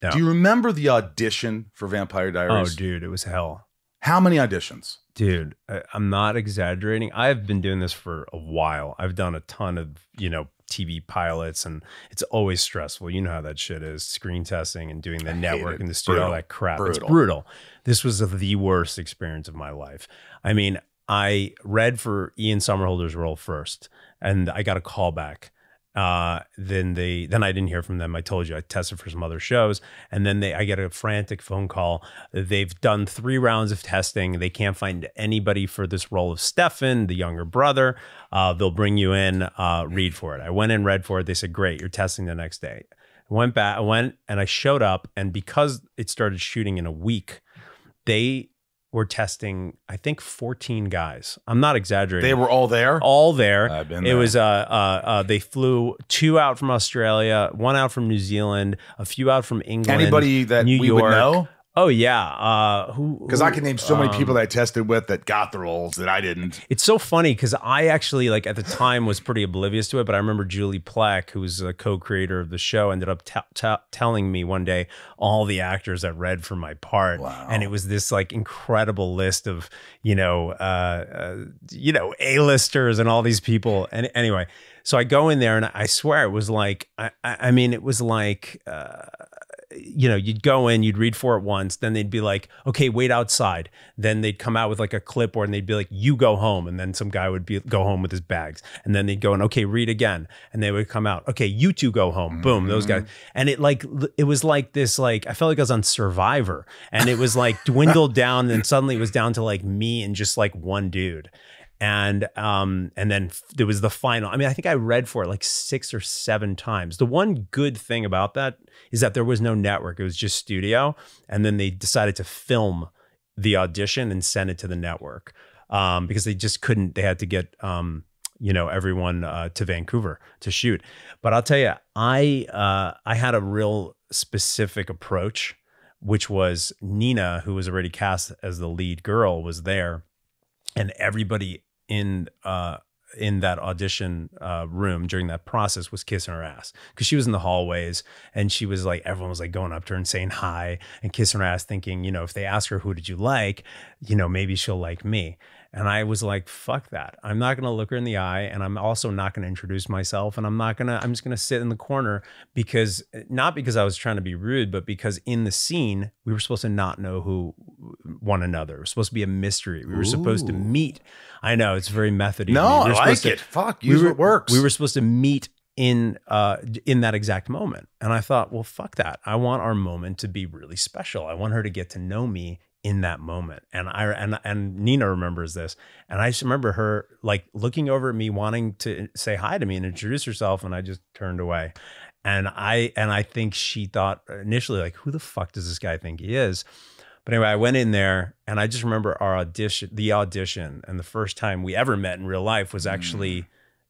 Yeah. Do you remember the audition for Vampire Diaries? Oh, dude, it was hell. How many auditions? Dude, I'm not exaggerating. I've been doing this for a while. I've done a ton of, you know, TV pilots, and it's always stressful. You know how that shit is, screen testing and doing the network in the studio, all that crap. Brutal. It's brutal. This was the worst experience of my life. I mean, I read for Ian Somerhalder's role first, and I got a call back. Then I didn't hear from them. I told you I tested for some other shows, and then I get a frantic phone call. They've done 3 rounds of testing. They can't find anybody for this role of Stefan, the younger brother. They'll bring you in, read for it. I went in, read for it. They said, great, you're testing the next day. I went back, and I showed up, and because it started shooting in a week, they were testing, I think, 14 guys. I'm not exaggerating. They were all there? All there. I've been there. It was, they flew 2 out from Australia, 1 out from New Zealand, a few out from England. Anybody that New we York. would know? Oh, yeah. Because I can name so many people that I tested with that got the roles that I didn't. It's so funny because I actually, like, at the time was pretty oblivious to it, but I remember Julie Plec, who was a co-creator of the show, ended up telling me one day all the actors that read for my part. Wow. And it was this, like, incredible list of, you know, A-listers and all these people. And anyway, so I go in there, and I swear it was like, I mean, it was like, you know, you'd go in, you'd read for it once, then they'd be like, okay, wait outside. Then they'd come out with like a clipboard, and they'd be like, you go home. And then some guy would go home with his bags. And then they'd go in, okay, read again. And they would come out, okay, you 2 go home. Boom, those guys. And it was like this, like, I felt like I was on Survivor, and it was like dwindled down, and suddenly it was down to like me and just like one dude. And then there was the final. I mean, I think I read for it like 6 or 7 times. The one good thing about that is that there was no network. It was just studio. And then they decided to film the audition and send it to the network because they just couldn't. They had to get, you know, everyone to Vancouver to shoot. But I'll tell you, I had a real specific approach, which was Nina, who was already cast as the lead girl, was there. And everybody in that audition room during that process was kissing her ass, because she was in the hallways, and she was like, everyone was like going up to her and saying hi and kissing her ass, thinking, you know, if they ask her, who did you like, you know, maybe she'll like me. And I was like, fuck that. I'm not going to look her in the eye. And I'm also not going to introduce myself. And I'm just going to sit in the corner, because not because I was trying to be rude, but because in the scene, we were supposed to not know one another. It was supposed to be a mystery. We were supposed to meet. I know it's very methody. No, I like it. Fuck, use what works. We were supposed to meet in that exact moment. And I thought, well, fuck that. I want our moment to be really special. I want her to get to know me in that moment. And Nina remembers this. And I just remember her like looking over at me, wanting to say hi to me and introduce herself. And I just turned away. And I think she thought initially, like, who the fuck does this guy think he is? But anyway, I went in there, and I just remember the audition. And the first time we ever met in real life was actually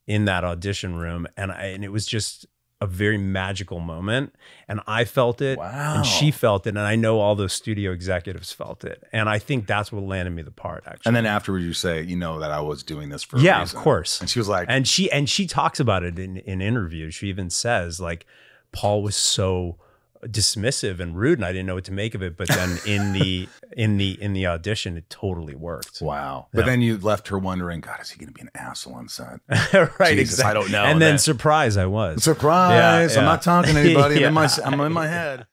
in that audition room. And it was just a very magical moment, and I felt it. Wow. And she felt it, and I know all those studio executives felt it, and I think that's what landed me the part, actually. And then afterwards, you say, you know, that I was doing this for a reason. Of course. And she was like, and she talks about it in interviews. She even says, like, Paul was so dismissive and rude, and I didn't know what to make of it. But then in the audition, it totally worked. Wow. But then you left her wondering, God, is he going to be an asshole on set? Right. Jesus, exactly. I don't know. And then surprise, I was. Surprise. Yeah. I'm not talking to anybody. I'm in my head.